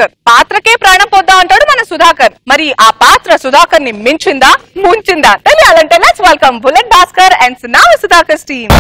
భాస్కర్. పాత్రకే ప్రాణం పోద్దాం అంటాడు మన సుధాకర్. మరి ఆ పాత్ర సుధాకర్ ని మించిందా ముంచిందా తెలియాలంటే let's welcome bullet Bhaskar and సునామ సుధాకర్ టీమ్.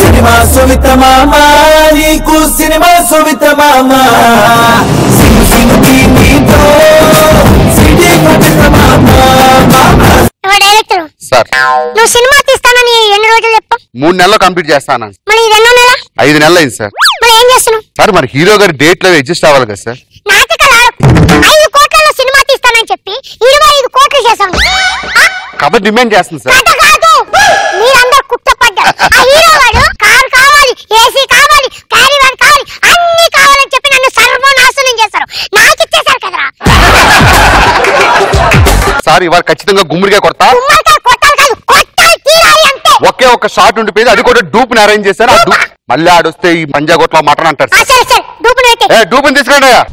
సినిమా సువిత మామా నీకు సినిమా సువిత మామా సింగ్ సింగ్ టీవీతో సిటీ కొట్టిన మామా. డైరెక్టర్ సార్ నువ్వు సినిమా తీస్తానని ఎన్ని రోజులు చెప్పు? 3 నెలల్లో కంప్లీట్ చేస్తాను. మరి ఇది ఎన్నో నెల? 5 నెలలు అయింది సార్. మరి ఏం చేస్తున్నావు సార్ మరి హీరో గారి డేట్ లో అడ్జస్ట్ అవ్వాలి కదా సార్. నాటకాలు 5 కోట్లలో సినిమా తీస్తానని చెప్పి 25 కోట్లు చేసావు కాబట్టి డిమాండ్ చేస్తుంది సార్. మీరందరూ కుట్టపడ్డారు. ఆ హీరో వాడు కార్ కావాలి, ఏసీ కావాలి, క్యారీవన్ కావాలి, అన్ని కావాలని చెప్పి నన్ను సర్వనాశనం చేశారు. నాకు ఇచ్చేశారు కదరా. సార్ ఇవాళ ఖచ్చితంగా గుమ్మడిగా కొడతా. ఒకే ఒక షాట్ ఉండిపోయింది, అది కూడా డూప్ ని అరేంజ్ చేశారు. ఆ డూప్ మళ్ళీ ఆడొస్తే ఈ పంజాగొట్లో మటన్ అంటారు. డూప్ ని తీసుకురండి అయ్యా.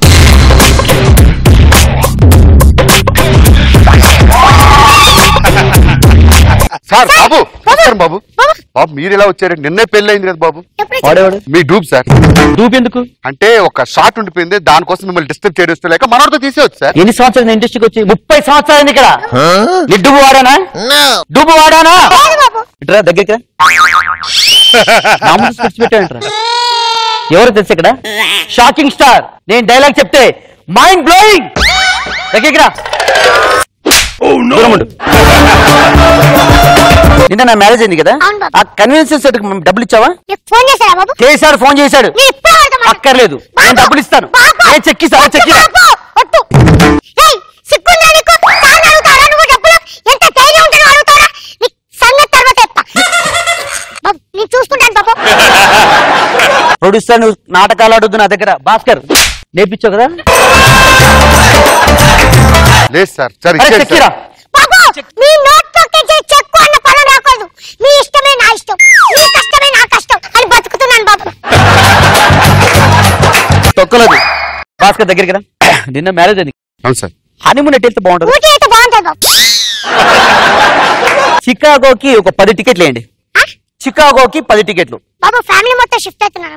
సార్ బాబు బాబు బాబు మీరు ఇలా వచ్చారు? నిన్నే పెళ్లి అయింది కదా బాబు. మీ డూప్ సార్. డూప్ ఎందుకు అంటే ఒక షాట్ ఉండిపోయింది, దానికోసం మిమ్మల్ని డిస్టర్బ్ చేయడం లేక మనతో తీసేవచ్చు సార్. ఎన్ని సంవత్సరాలు ఇండస్ట్రీకి వచ్చి? 30 సంవత్సరాలు ఇక్కడ. నీ డూబు వాడానా? డూబు వాడానా? ఇట్రా దగ్గరికి పెట్టాంట్రా. ఎవరు తెలుసు ఇక్కడ? Shocking star. నేను డైలాగ్ చెప్తే మైండ్ బ్లోయింగ్. దగ్గరికి రా. నిన్న నా మ్యారేజ్ అయింది కదా, ఆ కన్వెన్షన్ సెట్ డబ్బులు ఇచ్చావా? చేశాడు, ఫోన్ చేశాడు. అక్కర్లేదు, నేను డబ్బులు ఇస్తాను. నేను చెక్కిస్తాను. ప్రొడ్యూసర్ నువ్వు నాటకాలు ఆడొద్దు నా దగ్గర. భాస్కర్ నేర్పించావు కదా? లేదు సార్. చెక్కిరా. తొక్కలేదు. భాస్కర్ దగ్గరికి రా. నిన్న మ్యారేజ్ అని. అవును సార్. హనీమూన్ ఎట్ వెళ్తే బాగుంటుంది? చికాగోకి ఒక 10 టికెట్లు వేయండి. చికాగోకి 10 టికెట్లు. బాబు ఫ్యామిలీ మొత్తం షిఫ్ట్ అవుతున్నారు.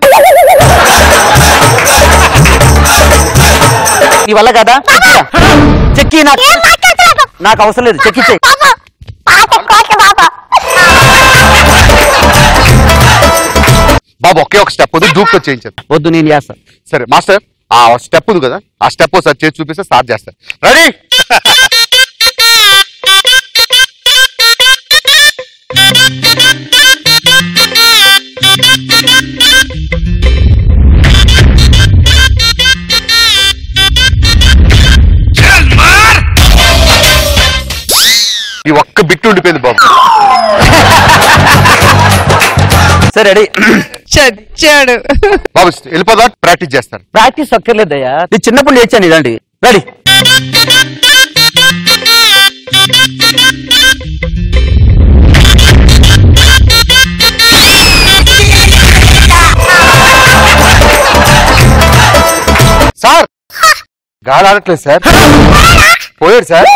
నీ వల్ల కదా? చెక్కి. నాకు అవసరం లేదు, చెక్కిచ్చే. బాబు ఒకే ఒక స్టెప్ వద్దు, డూప్ తో చేయించారు. వద్దు, నేను చేస్తాను. సరే మాస్టర్, ఆ స్టెప్ ఉంది కదా, ఆ స్టెప్ ఒకసారి చేసి చూపిస్తే స్టార్ట్ చేస్తారు. రెడీ? ఈ ఒక్క బిట్ ఉండిపోయింది బాబు. సరే రెడీ. చచ్చాడు బాబు. వెళ్ళిపోదా? ప్రాక్టీస్ చేస్తారు. ప్రాక్టీస్ అక్కర్లేదయ్యా, నేను చిన్నప్పుడు చేశాను. ఇదండి. రెడీ? సార్ గాలి ఆడట్లేదు సార్. పోయాడు సార్.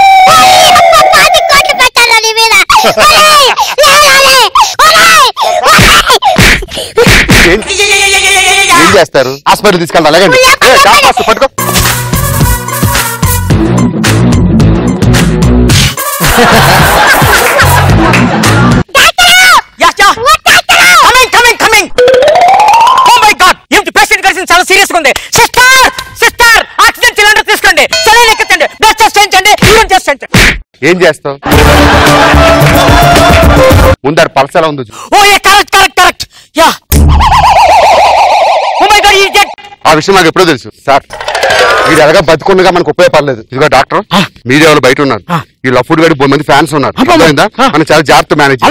ఏం చేస్తారు? హాస్పిటల్ తీసుకెళ్ళి అలాగండి. పట్టుకో. చాలా సీరియస్ గా ఉంది. సిస్టర్ ఆక్సిజన్ సిలిండర్ తీసుకోండి, సెలైన్ ఎక్కించండి, బ్లడ్ టెస్ట్ చేయించండి, యూరిన్ టెస్ట్ చేయించండి. ఏం చేస్తావు? ముందర పల్స్ ఎలా ఉంది? Correct. Yeah. Oh my god, ఈ జెట్. ఆ విషయం నాకు ఎప్పుడో తెలుసు సార్. మీరు ఎలాగా బతుకుండగా మనకు ఉపయోగపడలేదు. ఇదిగో డాక్టర్, మీడియా వాళ్ళు బయట ఉన్నారు. ఈ లఫుడ్ గడి 10 మంది ఫ్యాన్స్ ఉన్నారు. మనం చాలా జాగ్రత్త మేనేజ్.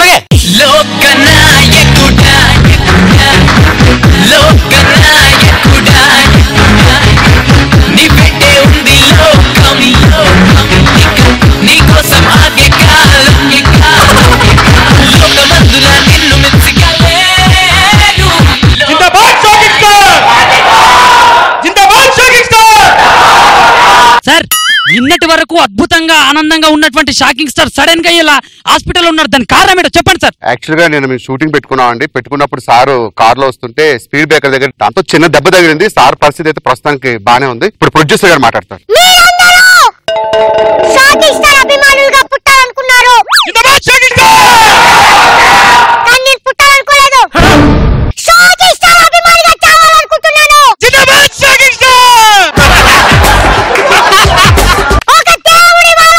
సార్ నిన్నటి వరకు వరకు అద్భుతంగా ఆనందంగా ఉన్నటువంటి షాకింగ్ స్టార్ సడన్ గా ఇలా హాస్పిటల్ ఉన్నారు, దాని కారణం ఏంటో చెప్పండి సార్. యాక్చువల్ గా మేము షూటింగ్ పెట్టుకున్నామండి. పెట్టుకున్నప్పుడు సార్ కార్ లో వస్తుంటే స్పీడ్ బ్రేకర్ దగ్గర దాంతో చిన్న దెబ్బ తగిలింది. సార్ పరిస్థితి అయితే ప్రస్తుతానికి బానే ఉంది. ఇప్పుడు ప్రొడ్యూసర్ గారు మాట్లాడతారు. అభిమానులుగా పుట్టాలనుకున్నారు, పుట్టాలనుకోలేదు. అభిమానిగా చావాలనుకుంటున్నాను. ఒక దేవుడి వాళ్ళ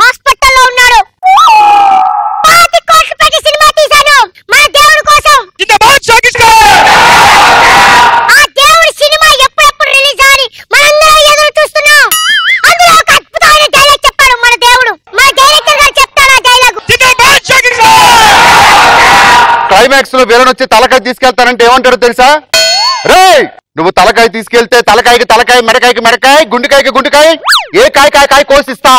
హాస్పిటల్లో ఉన్నాడు. 5 కోట్లు పెట్టి సినిమా తీశాను మన దేవుడి కోసం. ఆ దేవుడి సినిమా ఎప్పుడెప్పుడు రిలీజ్ అని మనందరం ఎదురు చూస్తున్నాం. అందులో ఒక అద్భుతమైన డైలాగ్ చెప్పాడు మన దేవుడు. మన డైరెక్టర్ గారు చెప్తారు ఆ డైలాగ్. క్లైమాక్స్ లో విలన్ వచ్చి తలకాయ తీసుకెళ్తానంటే ఏమంటారో తెలుసా? రేయ్, నువ్వు తలకాయ తీసుకెళ్తే తలకాయకి తలకాయ, మెడకాయకి మెడకాయ, గుండెకాయకి గుండెకాయ, ఏ కాయ కాయ కాయ కోసిస్తా.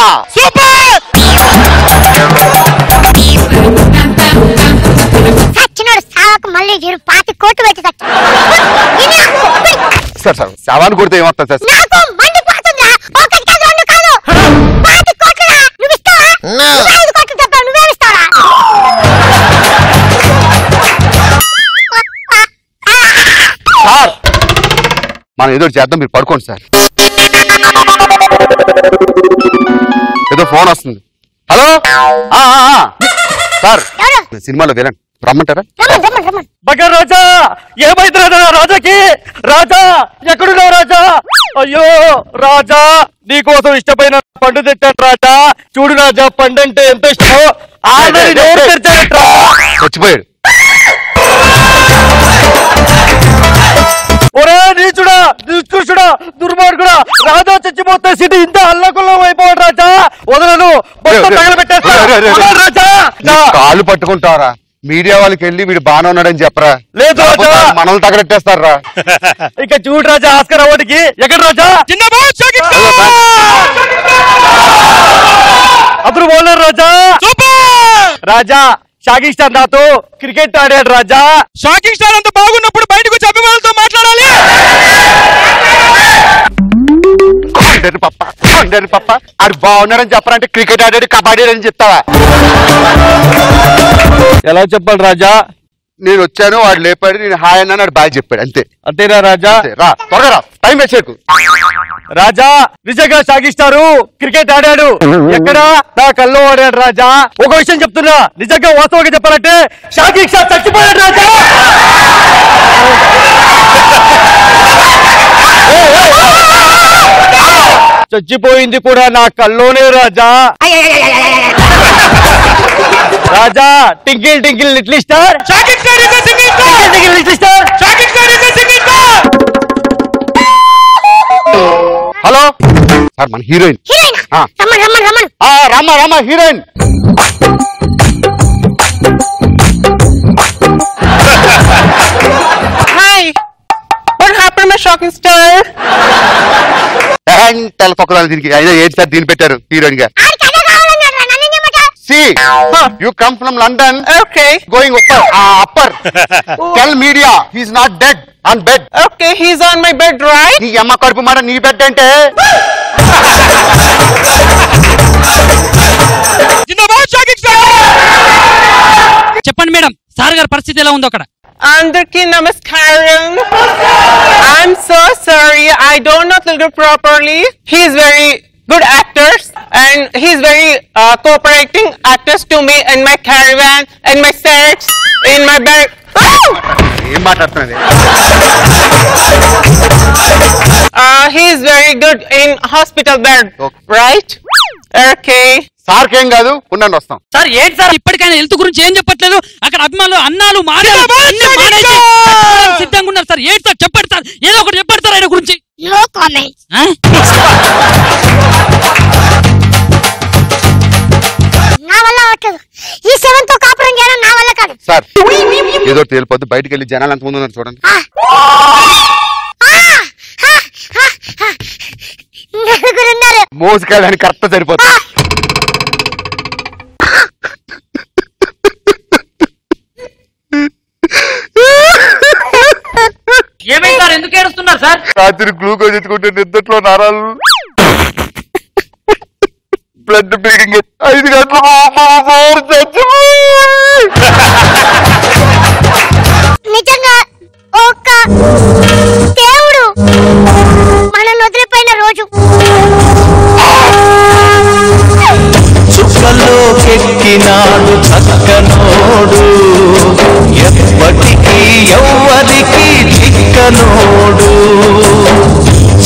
సచ్చినోడు సావకు మళ్ళీ 5 కోట్లు పెట్టి సార్ సార్ శవాన్ని కొడితే ఏమవుతుంది సార్? నాకు మండిపోతుందా? ఒకటి కాదు, 2 కాదు, 5 కోట్లురా. నువ్వు ఇస్తావా? 5 కోట్లు చెప్పావు, నువ్వేమిస్తావా? సార్ మనం ఏదో చేద్దాం, మీరు పడుకోండి సార్. ఏదో ఫోన్ వస్తుంది. హలో సార్, సినిమాలో విలన్ రమ్మంటారా? బగర్ రాజా, ఏమైంది రాజా? రాజాకి రాజా ఎక్కడున్నావు రాజా? అయ్యో రాజా, నీకోసం ఇష్టమైన పండు తెచ్చాను రాజా. చూడు రాజా, పండు అంటే ఎంత ఇష్టమో ఆల్రెడీ నోరు తెరిచాడట. చచ్చిపోయాడు. ఒరే నీచుడా, దుష్కృష్టుడా, దుర్మార్గుడా, రాజా చచ్చిపోతే సిటీ ఇంత అల్లకుల్లం అయిపోయాడు రాజా. వదలను, మొత్తం తగలబెట్టేస్తా. వదలు రాజా. కాళ్ళు పట్టుకుంటారా? మీడియా వాళ్ళకి వెళ్ళి వీడు బాగానే ఉన్నాడని చెప్పరా? లేదు రాజా, మనల్ని తగలెట్టేస్తారా? ఇక చూడు రాజా, ఆస్కర్ అవార్డుకి ఎక్కడ రాజా? అప్పుడు బోలర్ రాజా. రాజా షాకింగ్ స్టార్ నాతో క్రికెట్ ఆడాడు రాజా. షాకింగ్ స్టార్ అంత బాగున్నప్పుడు బయటకు వచ్చి అభిమానులతో మాట్లాడాలి. పప్ప ఆడు బాగున్నాడని చెప్పరంటే క్రికెట్ ఆడాడు, కబడ్డీ అని చెప్తావా? ఎలా చెప్పాలి రాజా? నేను వచ్చాను, వాడు లేపాడు, నేను హాయ్ అన్నాను, వాడు బాయ్ చెప్పాడు, అంతే. అంతేనా రాజా? రా త్వరగా రా, టైం వేసేకు. రాజా నిజంగా షాకిస్తారు క్రికెట్ ఆడాడు. ఎక్కడ? నా కల్లో ఆడాడు రాజా. ఒక విషయం చెప్తున్నా, నిజంగా వాస్తవంగా చెప్పాలంటే షాకింగ్ స్టార్ చచ్చిపోయాడు రాజా. చచ్చిపోయింది కూడా నా కల్లోనే Raja. Raja twinkle twinkle little star, shocking star is a single star. Twinkle little star, shocking star is a single star. Hello sir, మన హీరోయిన్. రమ్మ heroine. Hi, what happened my shocking star? తెల తొక్కదాన్ని దీనికి అయినా ఏంటి సార్ దీన్ని పెట్టారు హీరోయిన్ గా? See, you come from London. Okay. Going upper. Tell media he's not dead on bed. Okay, he's on my bed, right? నీ అమ్మ కడుపు మాట నీ బెడ్ అంటే? చెప్పండి మేడం, సార్ గారి పరిస్థితి ఎలా ఉందో అక్కడ? Andarki namaskaram. I'm so sorry. I don't know Telugu properly. He's very good actors and he's very cooperating actors to me in my caravan, in my sets, in my bed. ఏం మాట్లాడుతున్నది? He's very good in hospital bed, right? Okay. Sir కేం కాదు, ఉండండి వస్తాం. Sir ఏంటి sir ఇప్పటికైనా health గురించి ఏం చెప్పట్లేదు? అక్కడ అభిమానులు అన్నాలు సిద్ధంగా ఉన్నారు సార్. ఏంటి సార్ చెప్పండి సార్, ఏదో ఒకటి చెప్పండి సార్ ఆయన గురించి. No comments. నా వల్ల అవట్లేదు, ఈ సెవెన్తో కాపురం చేయడం నా వల్ల కాదు సార్. ఏదో తేలిపోద్దు, బయటికి వెళ్ళి జనాలు ఎంత ముందు ఉన్నారు చూడండి. నలుగురున్నారు. మోసుకెళ్ళడానికి కరెక్ట్ సరిపోతుంది. ఏమైంది సార్, ఎందుకు ఏడుస్తున్నారు సార్? రాత్రి గ్లూకోజ్ ఎత్తుకుంటే నిద్రలో నరాలు బ్లడ్ పెరిగింది 5 గంటలకు నిజంగా ఒక్క దేవుడు మనల్ని వదిలిపోయిన రోజు. చుక్కలోకెక్కినాడు చక్కనోడు, ఎప్పటికీ ఎవ్వరికి చిక్కనోడు.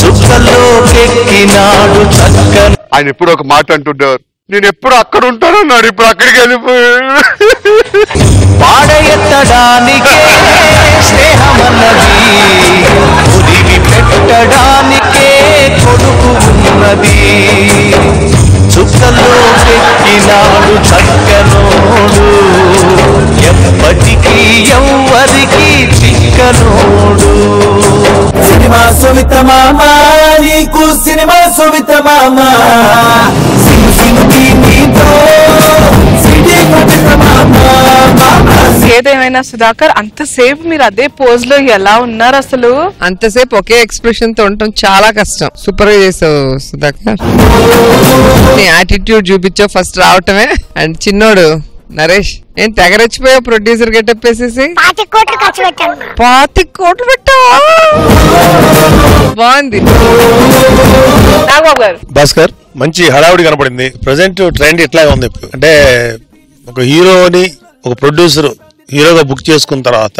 చుక్కలోకెక్కినాడు చక్కన. ఆయన ఎప్పుడు ఒక మాట అంటుంటారు, నేను ఎప్పుడు అక్కడ ఉంటానన్నాడు, ఇప్పుడు అక్కడికి వెళ్ళిపోయాడు. పాడెత్తడానికే స్నేహమన్నది, ఉరివి పెట్టడానికే కొడుకు ఉన్నది. చుక్కలోకెక్కినాడు చక్కనోడు, ఎప్పటికీ ఎవ్వరికి చిక్కనోడు. సినిమా సువిత మామ, నీకు సినిమా సువిత మామ, ఏదేమైనా సుధాకర్, అంతసేపు మీరు అదే పోజ్ లో ఎలా ఉన్నారు అసలు? అంతసేపు ఒకే ఎక్స్ప్రెషన్ తో ఉండటం చాలా కష్టం. సూపర్ గా చేసావు సుధాకర్, నీ యాటిట్యూడ్ చూపించావు ఫస్ట్ రావటమే. అండ్ చిన్నోడు నరేష్ ఏం తెగరచ్చిపోయావు ప్రొడ్యూసర్ గెటప్ వేసేసి. 5 కోట్లు ఖర్చు పెట్టాను. 5 కోట్లు పెట్టావా? బాగుంది. నాగబాబు గారు, భాస్కర్ మంచి హడావుడి కనపడింది. ప్రజెంట్ ట్రెండ్ ఇట్లాగే ఉంది. అంటే ఒక హీరోని ఒక ప్రొడ్యూసర్ హీరోగా బుక్ చేసుకున్న తర్వాత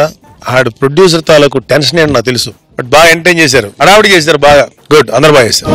ఆడు ప్రొడ్యూసర్ తాలూకు టెన్షన్ ఏంటి నాకు తెలుసు, బట్ బాగా ఎంటర్టైన్ చేశారు, హడావుడి చేశారు బాగా. గుడ్, అందరు బాగా చేశారు.